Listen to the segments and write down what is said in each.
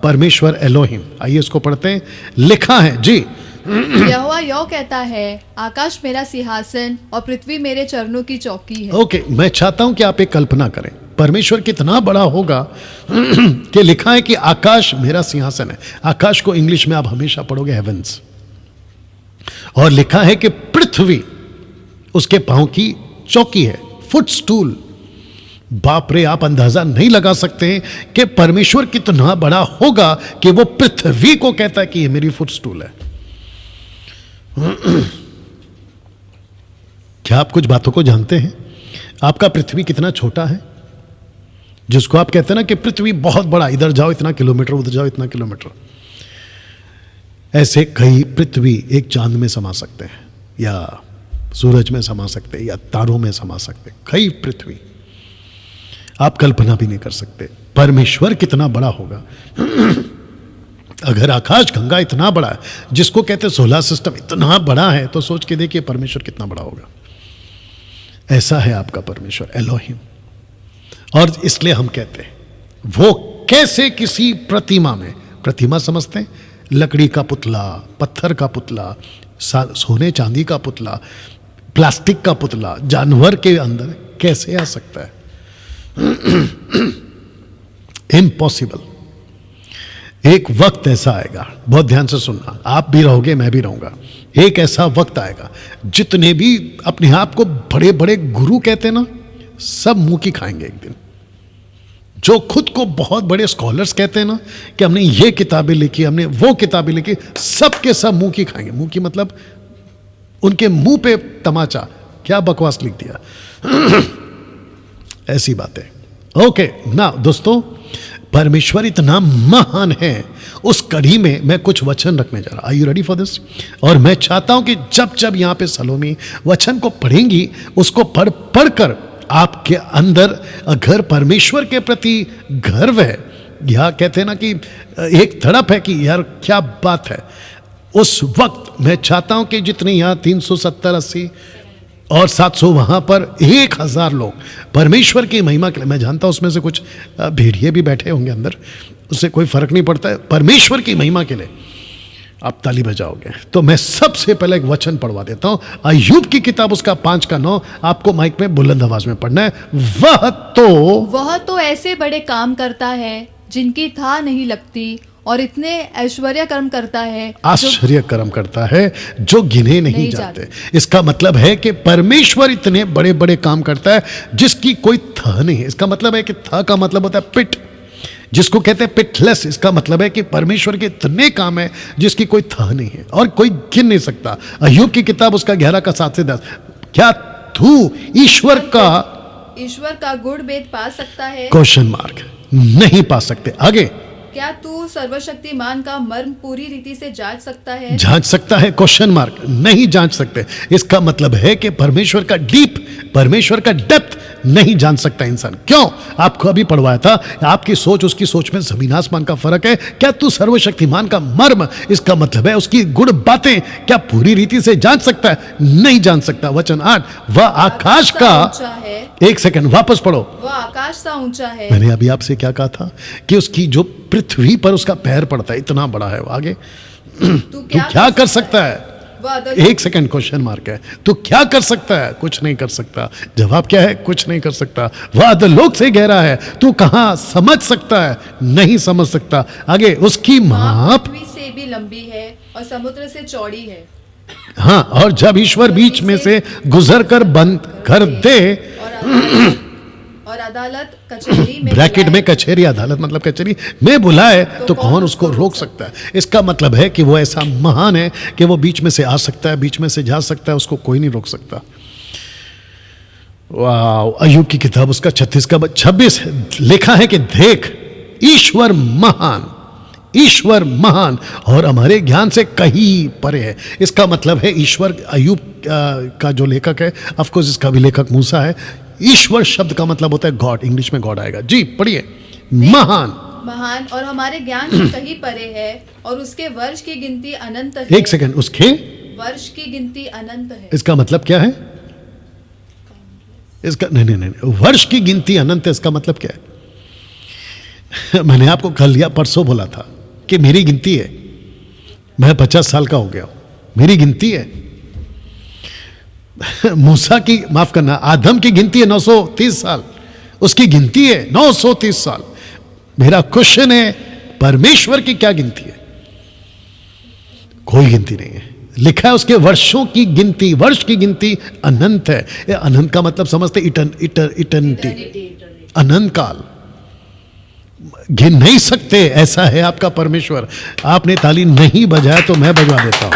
परमेश्वर एलोहिम। आइए इसको पढ़ते हैं। लिखा है जी, यहोवा यो कहता है, आकाश मेरा सिंहासन और पृथ्वी मेरे चरणों की चौकी है। ओके, मैं चाहता हूं कि आप एक कल्पना करें परमेश्वर कितना बड़ा होगा कि लिखा है कि आकाश मेरा सिंहासन है। आकाश को इंग्लिश में आप हमेशा पढ़ोगे हेवेंस, और लिखा है कि पृथ्वी उसके पांव की चौकी है, फुटस्टूल। बाप रे, आप अंदाजा नहीं लगा सकते कि परमेश्वर कितना बड़ा होगा कि वो पृथ्वी को कहता है कि ये मेरी फुटस्टूल है। क्या आप कुछ बातों को जानते हैं? आपका पृथ्वी कितना छोटा है, जिसको आप कहते हैं ना कि पृथ्वी बहुत बड़ा, इधर जाओ इतना किलोमीटर, उधर जाओ इतना किलोमीटर। ऐसे कई पृथ्वी एक चांद में समा सकते हैं, या सूरज में समा सकते हैं, या तारों में समा सकते हैं। कई पृथ्वी आप कल्पना भी नहीं कर सकते परमेश्वर कितना बड़ा होगा। अगर आकाश गंगा इतना बड़ा है, जिसको कहते हैं सोलर सिस्टम इतना बड़ा है, तो सोच के देखिए परमेश्वर कितना बड़ा होगा। ऐसा है आपका परमेश्वर एलोहिम। और इसलिए हम कहते हैं वो कैसे किसी प्रतिमा में, प्रतिमा समझते हैं लकड़ी का पुतला, पत्थर का पुतला, सोने चांदी का पुतला, प्लास्टिक का पुतला, जानवर के अंदर कैसे आ सकता है? इम्पॉसिबल। एक वक्त ऐसा आएगा, बहुत ध्यान से सुनना, आप भी रहोगे मैं भी रहूंगा। एक ऐसा वक्त आएगा जितने भी अपने आप को बड़े बड़े गुरु कहते हैं ना, सब मुंह की खाएंगे एक दिन। जो खुद को बहुत बड़े स्कॉलर्स कहते हैं ना कि हमने ये किताबें लिखी, हमने वो किताबें लिखी, सब के सब मुंह की खाएंगे। मुंह की मतलब उनके मुंह पे तमाचा, क्या बकवास लिख दिया। ऐसी बातें। ओके ना दोस्तों, परमेश्वर इतना महान है। उस कड़ी में मैं कुछ वचन रखने जा रहा। Are you ready for this? और मैं चाहता हूं कि जब जब यहां पे सलोमी वचन को पढ़ेंगी, उसको पढ़कर आपके अंदर अगर परमेश्वर के प्रति गर्व है, या कहते हैं ना कि एक तड़प है कि यार क्या बात है, उस वक्त मैं चाहता हूं कि जितने यहां 370, 80 और 700 वहां पर 1000 लोग परमेश्वर की महिमा के लिए, मैं जानता हूं उसमें से कुछ भेड़िए भी बैठे होंगे अंदर, उससे कोई फर्क नहीं पड़ता है, परमेश्वर की महिमा के लिए आप ताली बजाओगे। तो मैं सबसे पहले एक वचन पढ़वा देता हूं, अय्यूब की किताब उसका 5:9 आपको माइक में बुलंद आवाज में पढ़ना है। वह तो ऐसे बड़े काम करता है जिनकी था नहीं लगती, और इतने ऐश्वर्य कर्म करता है, आश्चर्य कर्म करता है जो गिने नहीं जाते। इसका मतलब है कि परमेश्वर इतने बड़े बड़े काम करता है जिसकी कोई था नहीं है। इसका मतलब है कि था का मतलब होता है पिट, जिसको कहते हैं पिटलेस। इसका मतलब है कि परमेश्वर के इतने काम है जिसकी कोई था नहीं है और कोई गिन नहीं सकता। अय्यूब की किताब उसका 11 का 7 से 10, क्या तू ईश्वर का गुण भेद पा सकता है? क्वेश्चन मार्क, नहीं पा सकते। आगे, क्या तू सर्वशक्तिमान का मर्म पूरी रीति से जांच सकता है? जांच सकता है? क्वेश्चन मार्क, नहीं जांच सकते। इसका मतलब है कि परमेश्वर का डीप, परमेश्वर का डेप्थ नहीं जान सकता इंसान। क्यों? आपको अभी पढ़वाया था, आपकी सोच उसकी सोच में जमीन आसमान का फर्क है। क्या तू सर्वशक्तिमान का मर्म, इसका मतलब है उसकी गुण बातें क्या पूरी रीति से जांच सकता है? नहीं जान सकता। वचन 8, वह आकाश का, एक सेकंड वापस पढ़ो, वह आकाश सा ऊंचा है। मैंने अभी आपसे क्या कहा था कि उसकी जो पृथ्वी पर उसका पैर पड़ता है इतना बड़ा है। आगे, तू क्या कर सकता है? एक सेकंड, क्वेश्चन मार्क है। तू क्या कर सकता है? कुछ नहीं कर सकता। जवाब क्या है? कुछ नहीं कर सकता। वह अधोलोक से गहरा है, तू कहां समझ सकता है? नहीं समझ सकता। आगे, उसकी माप पृथ्वी से भी लंबी है और समुद्र से चौड़ी है। हाँ, और जब ईश्वर बीच में से गुजर कर बंद कर दे, और अदालत कचहरी में, ब्रैकेट में कचहरी, अदालत मतलब कचहरी में बुलाए तो कौन उसको रोक सकता है? इसका मतलब है कि वो ऐसा महान है कि वो बीच में से आ सकता है, बीच में से जा सकता है, उसको कोई नहीं रोक सकता। वाह! अय्यूब की किताब उसका 36 का 26 लिखा है कि देख, ईश्वर महान, ईश्वर महान और हमारे ज्ञान से कहीं परे है। इसका मतलब है ईश्वर, अय्यूब का जो लेखक है, ऑफ कोर्स इसका भी लेखक मूसा है। ईश्वर शब्द का मतलब होता है गॉड, इंग्लिश में गॉड आएगा। जी पढ़िए, महान, महान और हमारे ज्ञान से कहीं परे है, और उसके वर्ष की गिनती अनंत है। एक सेकंड, उसके वर्ष की गिनती अनंत है। इसका मतलब क्या है? इसका नहीं, वर्ष की गिनती अनंत है। इसका मतलब क्या है? मैंने आपको कल या परसों बोला था कि मेरी गिनती है, मैं 50 साल का हो गया हूं, मेरी गिनती है। मूसा की, माफ करना, आदम की गिनती है 930 साल, उसकी गिनती है 930 साल। मेरा क्वेश्चन है, परमेश्वर की क्या गिनती है? कोई गिनती नहीं है। लिखा है उसके वर्षों की गिनती, वर्ष की गिनती अनंत है। ये अनंत का मतलब समझते, इटर्निटी, अनंत काल, गिन नहीं सकते। ऐसा है आपका परमेश्वर। आपने ताली नहीं बजाया तो मैं बजवा देता हूं।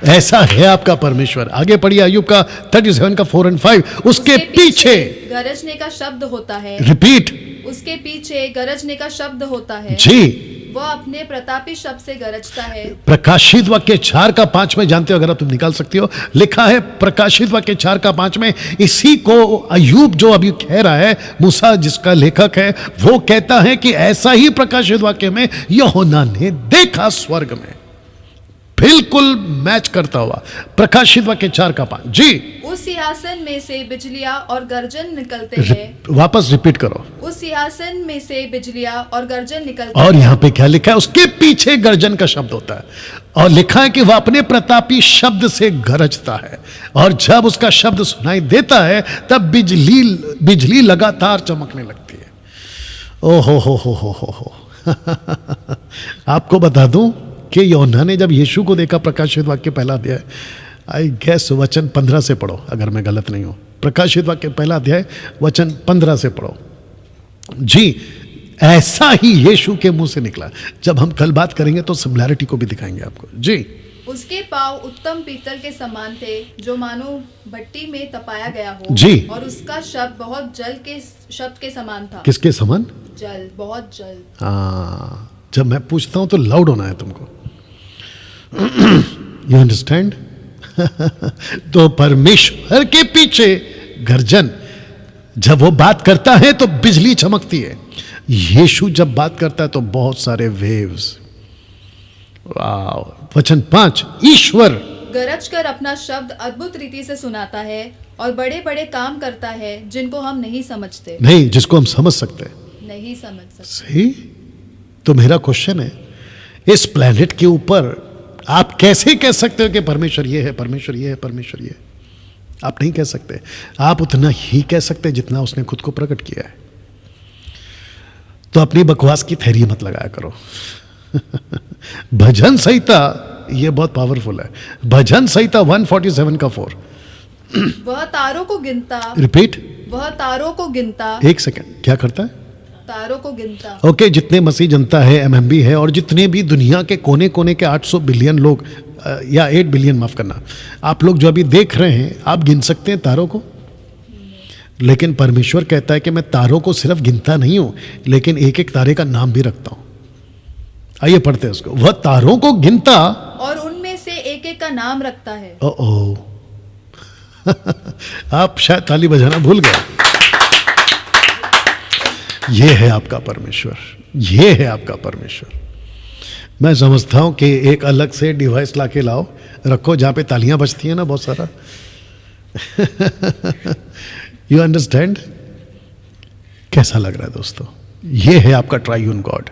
ऐसा है आपका परमेश्वर। आगे पढ़िए, अय्यूब का 37 का 4 और 5। उसके पीछे गरजने का शब्द होता है। रिपीट, उसके पीछे गरजने का शब्द होता है। जी, वह अपने प्रतापी शब्द से गरजता है। प्रकाशित वाक्य 4 का 5 में जानते हो, अगर आप तुम निकाल सकती हो, लिखा है प्रकाशित वाक्य 4 का 5 में, इसी को अय्यूब जो अभी कह रहा है, मूसा जिसका लेखक है, वो कहता है कि ऐसा ही प्रकाशित वाक्य में यूहन्ना ने देखा स्वर्ग में। बिल्कुल मैच करता हुआ प्रकाशित वाक्य 4 का 5। जी, उस सिंहासन में से बिजलियां और गर्जन निकलते हैं। वापस रिपीट करो। उस सिंहासन में से बिजलियां और गर्जन निकलते और हैं। यहां पे क्या लिखा है? उसके पीछे गर्जन का शब्द होता है, और लिखा है कि वह अपने प्रतापी शब्द से गरजता है, और जब उसका शब्द सुनाई देता है तब बिजली लगातार चमकने लगती है। ओ हो। आपको बता दूं कि यूहन्ना ने जब यीशु को देखा, प्रकाशित वाक्य पहला अध्याय, आई गेस वचन 15 से पढ़ो अगर मैं गलत नहीं हूं। प्रकाशित वाक्य पहला अध्याय वचन 15 से पढ़ो। जी, ऐसा ही यीशु के मुंह से निकला। जब हम कल बात करेंगे तो सिमिलैरिटी को भी दिखाएंगे आपको। जी, उसके पांव उत्तम पीतल के समान थे, जो मानो भट्टी में तपाया गया हो। जी। और उसका शब्द बहुत जल के शब्द के समान था। किसके समान? जल, बहुत जल। हाँ, जब मैं पूछता हूं तो लाउड होना है तुमको। You understand? तो परमेश्वर के पीछे गर्जन, जब वो बात करता है तो बिजली चमकती है। यीशु जब बात करता है तो बहुत सारे वेव्स। वाह। वचन 5, ईश्वर गरज कर अपना शब्द अद्भुत रीति से सुनाता है और बड़े बड़े काम करता है जिनको हम नहीं समझते। नहीं, जिसको हम समझ सकते हैं। नहीं समझ सकते। सही। तो मेरा क्वेश्चन है, इस प्लेनेट के ऊपर आप कैसे कह सकते हो कि परमेश्वर ये है, परमेश्वर ये है, परमेश्वर ये है? आप नहीं कह सकते। आप उतना ही कह सकते जितना उसने खुद को प्रकट किया है। तो अपनी बकवास की थैरी मत लगाया करो। भजन संहिता, ये बहुत पावरफुल है। भजन संहिता 147 का 4। वह तारों को गिनता। रिपीट। वह तारों को गिनता। एक सेकंड, क्या करता है? तारों को गिनता। ओके, जितने मसीह जनता है, एमएमबी है, और जितने भी दुनिया के कोने कोने के 800 बिलियन लोग, या 8 बिलियन, माफ करना, आप लोग जो अभी देख रहे हैं, आप गिन सकते हैं तारों को? लेकिन परमेश्वर कहता है कि मैं तारों को सिर्फ गिनता नहीं हूं, लेकिन एक एक तारे का नाम भी रखता हूं। आइए पढ़ते हैं उसको। वह तारों को गिनता और उनमें से एक एक का नाम रखता है। ओ आप शायद ताली बजाना भूल गए। ये है आपका परमेश्वर, ये है आपका परमेश्वर। मैं समझता हूं कि एक अलग से डिवाइस लाके लाओ, रखो जहां पे तालियां बजती हैं ना बहुत सारा। You understand? कैसा लग रहा है दोस्तों? ये है आपका ट्राइयून गॉड,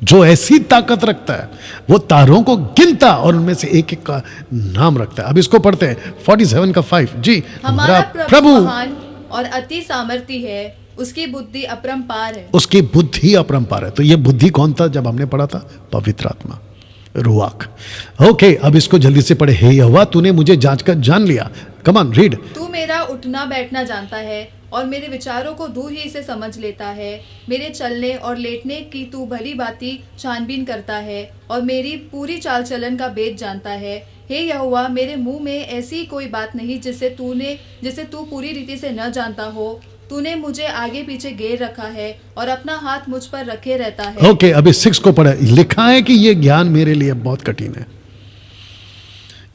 जो ऐसी ताकत रखता है, वो तारों को गिनता और उनमें से एक एक का नाम रखता है। अब इसको पढ़ते हैं 47 का 5। जी, हमारा प्रभु महान और अति सामर्थी है, उसकी बुद्धि अपरंपार है। उसकी बुद्धि अपरंपार है। तो ये बुद्धि कौन था जब हमने पढ़ा था? पवित्र आत्मा, रुआक। ओके, अब इसको जल्दी से पढ़े। हे यहोवा, तूने मुझे जांच कर जान लिया। Come on, read. तू मेरा उठना बैठना जानता है और मेरे विचारों को दूर ही से समझ लेता है। मेरे चलने और लेटने की तू भली भांति छानबीन करता है और मेरी पूरी चाल चलन का भेद जानता है। हे यहोवा, मेरे मुंह में ऐसी कोई बात नहीं जिसे तू पूरी रीति से न जानता हो। तूने मुझे आगे पीछे घेर रखा है और अपना हाथ मुझ पर रखे रहता है। ओके, अभी 6 को पढ़ा। लिखा है कि ये ज्ञान मेरे लिए बहुत कठिन है।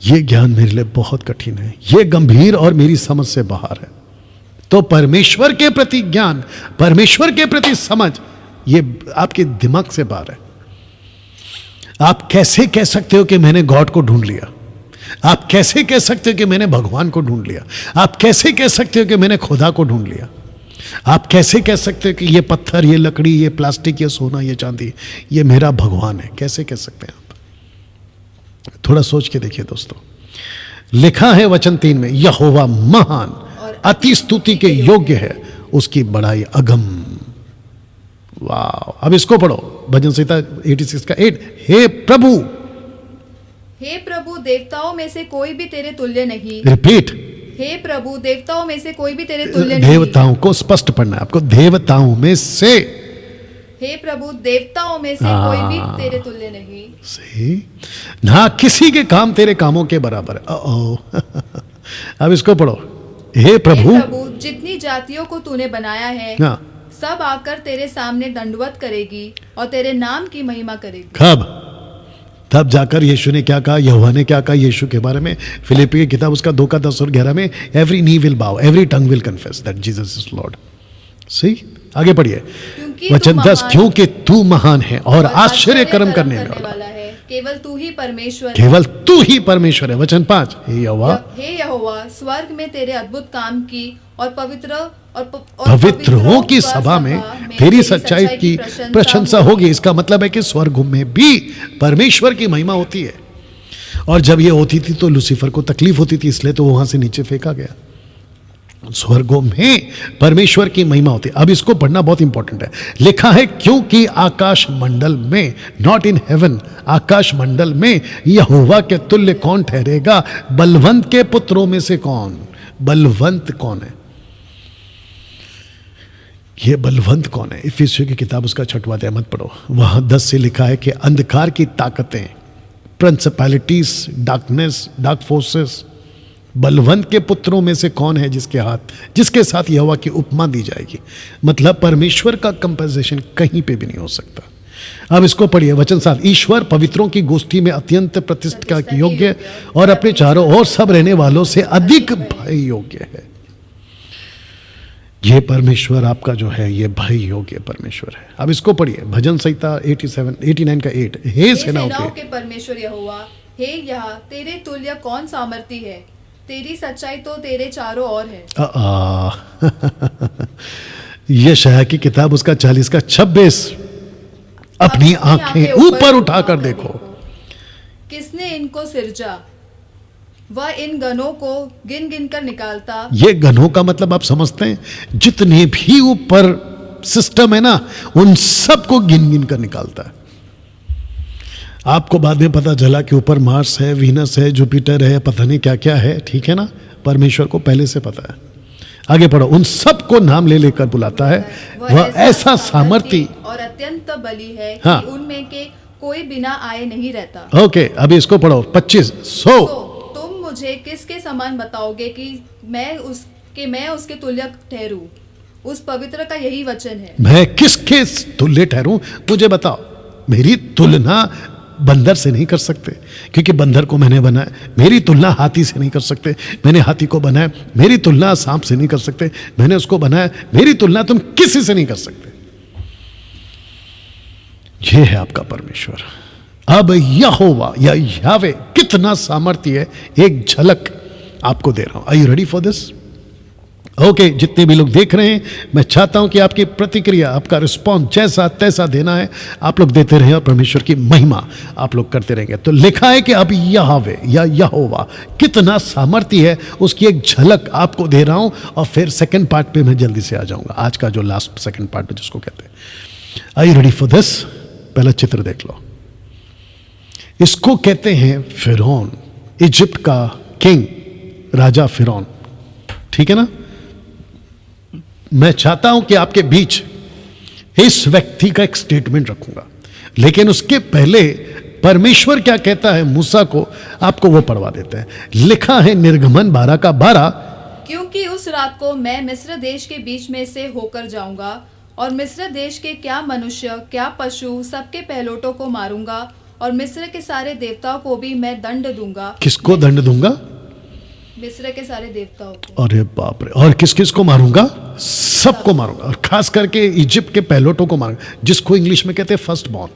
ये ज्ञान मेरे लिए बहुत कठिन है, ये गंभीर और मेरी समझ से बाहर है। तो परमेश्वर के प्रति ज्ञान, परमेश्वर के प्रति समझ, ये आपके दिमाग से बाहर है। आप कैसे कह सकते हो कि मैंने गॉड को ढूंढ लिया? आप कैसे कह सकते हो कि मैंने भगवान को ढूंढ लिया? आप कैसे कह सकते हो कि मैंने खुदा को ढूंढ लिया? आप कैसे कह सकते हैं कि ये पत्थर, ये लकड़ी, ये प्लास्टिक, ये सोना, ये चांदी, ये मेरा भगवान है? कैसे कह सकते हैं आप? थोड़ा सोच के देखिए दोस्तों। लिखा है वचन 3 में, यहोवा महान, अति स्तुति के योग्य है, उसकी बड़ाई अगम। वाह। अब इसको पढ़ो, भजन संहिता 86 का 8। हे प्रभु, हे प्रभु, देवताओं में से कोई भी तेरे तुल्य नहीं। रिपीट, हे प्रभु, देवताओं में से कोई भी तेरे तुल्य नहीं। देवताओं को स्पष्ट पढ़ना है आपको, देवताओं में से। हे प्रभु, देवताओं में से कोई भी तेरे तुल्य नहीं। सही ना, किसी के काम तेरे कामों के बराबर है। अब इसको पढ़ो, हे प्रभु, जितनी जातियों को तूने बनाया है, हाँ, सब आकर तेरे सामने दंडवत करेगी और तेरे नाम की महिमा करेगी। कब? तब जाकर यीशु ने क्या कहा, यहोवा ने क्या कहा यीशु के बारे में? फिलिप्पी की किताब उसका 2 का 10 और 11 में, एवरी नी विल बाउ, every tongue will confess that Jesus is Lord. सही, आगे पढ़िए वचन 10, क्योंकि तू महान है और आश्चर्य कर्म करने वाला है, केवल तू ही परमेश्वर, केवल तू ही परमेश्वर है। वचन 5, हे यहोवा, स्वर्ग में तेरे अद्भुत काम की और पवित्रों की सभा में तेरी सच्चाई की प्रशंसा होगी। इसका मतलब है कि स्वर्ग में भी परमेश्वर की महिमा होती है, और जब ये होती थी तो लूसीफर को तकलीफ होती थी, इसलिए तो वहां से नीचे फेंका गया। स्वर्गों में परमेश्वर की महिमा होती है। अब इसको पढ़ना बहुत इंपॉर्टेंट है। लिखा है, क्योंकि आकाश मंडल में, नॉट इन हेवन, आकाश मंडल में यहोवा के तुल्य कौन ठहरेगा? बलवंत के पुत्रों में से कौन? बलवंत कौन है? ये बलवंत कौन है? इफिसियों की किताब उसका 6वां अध्याय मत पढ़ो, वहां 10 से लिखा है कि अंधकार की ताकतें, principalities, darkness, dark forces, Balwant के पुत्रों में से कौन है जिसके साथ यहोवा की उपमा दी जाएगी? मतलब परमेश्वर का कंपैरिजन कहीं पे भी नहीं हो सकता। अब इसको पढ़िए वचन 7, ईश्वर पवित्रों की गोष्ठी में अत्यंत प्रतिष्ठा के योग्य और अपने चारों ओर सब रहने वालों से अधिक भय योग्य है। ये परमेश्वर आपका जो है, ये भय योग्य परमेश्वर है। अब इसको पढ़िए भजन संहिता 89 का 8, हे सेनाओं के परमेश्वर यहोवा, हे यह तेरे तुल्य कौन सामर्थी है? तेरी सच्चाई तो तेरे चारों ओर है। यशायाह की किताब उसका 40 का 26, अपनी आंखें ऊपर उठाकर देखो, किसने इनको सिरजा? वह इन गणों को गिन गिन कर निकालता। ये गणों का मतलब आप समझते हैं, जितने भी ऊपर सिस्टम है ना, उन सबको गिन गिन कर निकालता है। आपको बाद में पता चला कि ऊपर मार्स है, वीनस है, जुपिटर है, पता नहीं क्या क्या है, ठीक है ना? परमेश्वर को पहले से पता है। आगे पढ़ो, उन सबको नाम ले लेकर बुलाता है, वह ऐसा सामर्थी और अत्यंत बली है हाँ, कि उनमें के कोई बिना आए नहीं रहता। ओके, अभी इसको पढ़ो 25, सो तुम मुझे किसके समान बताओगे कि मैं उसके तुल्य ठहरूं? उस पवित्र का यही वचन है। मैं किसके तुल्य ठहरूं? मुझे बताओ। मेरी तुलना बंदर से नहीं कर सकते, क्योंकि बंदर को मैंने बनाया। मेरी तुलना हाथी से नहीं कर सकते, मैंने हाथी को बनाया। मेरी तुलना सांप से नहीं कर सकते, मैंने उसको बनाया। मेरी तुलना तुम किसी से नहीं कर सकते। यह है आपका परमेश्वर। अब यहोवा या यावे कितना सामर्थ्य है, एक झलक आपको दे रहा हूं। Are you ready for this? Okay, जितने भी लोग देख रहे हैं, मैं चाहता हूं कि आपकी प्रतिक्रिया, आपका रिस्पॉन्स जैसा तैसा देना है, आप लोग देते रहे और परमेश्वर की महिमा आप लोग करते रहेंगे। तो लिखा है कि अब यहोवे या यहोवा कितना सामर्थ्य है, उसकी एक झलक आपको दे रहा हूं, और फिर सेकंड पार्ट पे मैं जल्दी से आ जाऊंगा। आज का जो लास्ट सेकंड पार्ट जिसको कहते हैं। Are you ready for this? पहला चित्र देख लो। इसको कहते हैं फिरौन, इजिप्ट का किंग, राजा फिरौन, ठीक है ना? मैं चाहता हूं कि आपके बीच इस व्यक्ति का एक स्टेटमेंट रखूंगा, लेकिन उसके पहले परमेश्वर क्या कहता है मूसा को, आपको वो पढ़वा देते हैं। लिखा है निर्गमन 12 का 12, क्योंकि उस रात को मैं मिस्र देश के बीच में से होकर जाऊंगा, और मिस्र देश के क्या मनुष्य क्या पशु सबके पहलोटों को मारूंगा, और मिस्र के सारे देवताओं को भी मैं दंड दूंगा। किसको दंड दूंगा? मिस्र के सारे देवताओं को। अरे बाप रे! और किस किस को मारूंगा? सबको मारूंगा, और खास करके इजिप्ट के पहलोटों को मारूंगा, जिसको इंग्लिश में कहते हैं फर्स्ट बॉर्न।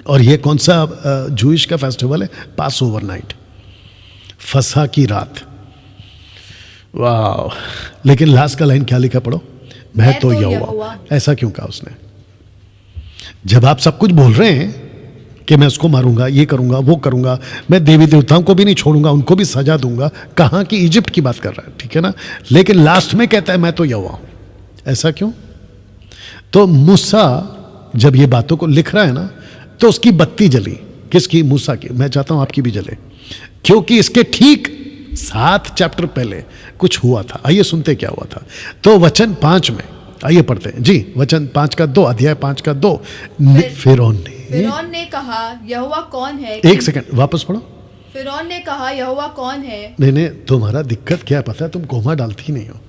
और ये कौन सा जूइश का फेस्टिवल है? पास ओवर नाइट, फसह की रात। वाह! लेकिन लास्ट का लाइन क्या लिखा, पढ़ो। मैं तो यहोवा। ऐसा क्यों कहा उसने? जब आप सब कुछ बोल रहे हैं कि मैं उसको मारूंगा, ये करूंगा, वो करूंगा, मैं देवी देवताओं को भी नहीं छोड़ूंगा, उनको भी सजा दूंगा, कहाँ की इजिप्ट की बात कर रहा है, ठीक है ना? लेकिन लास्ट में कहता है मैं तो यहोवा हूं। ऐसा क्यों? तो मूसा जब ये बातों को लिख रहा है ना, तो उसकी बत्ती जली। किसकी? मूसा की। मैं चाहता हूं आपकी भी जले, क्योंकि इसके ठीक 7 चैप्टर पहले कुछ हुआ था। आइए सुनते क्या हुआ था। तो वचन 5 में आइए पढ़ते हैं जी, वचन 5 का 2, अध्याय 5 का 2। फिरौन ने कहा यहोवा कौन है? एक सेकंड वापस पढ़ो। फिरौन ने कहा यहोवा कौन है? नहीं, तुम्हारा दिक्कत क्या है पता है? तुम कोमा डालती नहीं हो।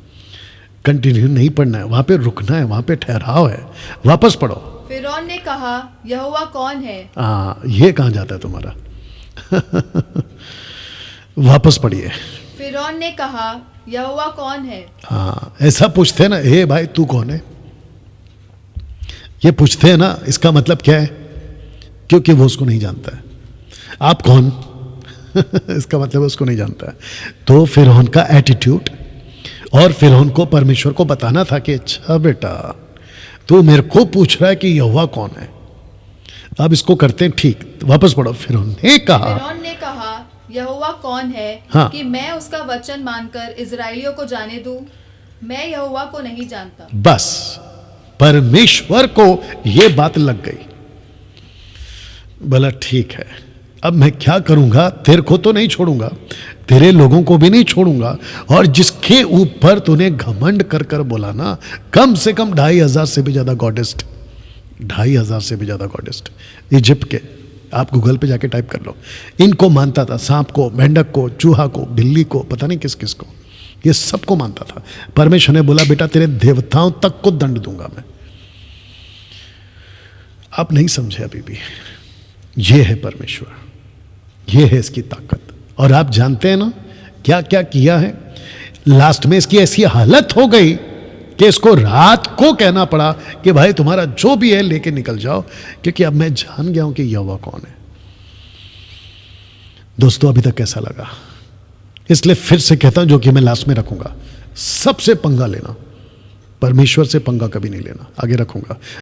कंटिन्यू नहीं पढ़ना है, वहां पे रुकना है, वहां पे ठहराव है। वापस पढ़ो। फिरौन ने कहा यहोवा कौन है? ये कहां जाता है तुम्हारा? वापस पढ़िए। फिरौन ने कहा यहोवा कौन है? ऐसा पूछते हैं ना, हे भाई तू कौन है? ये पूछते हैं ना, इसका मतलब क्या है? क्योंकि वो उसको नहीं जानता है। आप कौन? इसका मतलब उसको नहीं जानता है। तो फिरौन का एटीट्यूड, और फिरौन को परमेश्वर को बताना था कि अच्छा बेटा तू मेरे को पूछ रहा है कि यहोवा कौन है। अब इसको करते हैं ठीक। वापस पढ़ो। फिरौन ने कहा यहोवा कौन है? हाँ। कि मैं उसका वचन मानकर इजराइलियों को जाने दूं? मैं यहोवा को नहीं जानता। बस परमेश्वर को यह बात लग गई। बोला ठीक है, अब मैं क्या करूंगा? तेरे को तो नहीं छोड़ूंगा, तेरे लोगों को भी नहीं छोड़ूंगा, और जिसके ऊपर तूने घमंड कर कर बोला ना, कम से कम 2500 से भी ज्यादा गॉडेस्ट, 2500 से भी ज्यादा गॉडेस्ट इजिप्ट के, आप गूगल पे जाके टाइप कर लो, इनको मानता था। सांप को, मेंढक को, चूहा को, बिल्ली को, पता नहीं किस किस को, ये सबको मानता था। परमेश्वर ने बोला बेटा तेरे देवताओं तक को दंड दूंगा मैं। आप नहीं समझे अभी भी। ये है परमेश्वर, ये है इसकी ताकत। और आप जानते हैं ना क्या क्या किया है? लास्ट में इसकी ऐसी हालत हो गई कि इसको रात को कहना पड़ा कि भाई तुम्हारा जो भी है लेके निकल जाओ, क्योंकि अब मैं जान गया हूं कि यहोवा कौन है। दोस्तों अभी तक कैसा लगा? इसलिए फिर से कहता हूं, जो कि मैं लास्ट में रखूंगा, सबसे पंगा लेना, परमेश्वर से पंगा कभी नहीं लेना, आगे रखूंगा।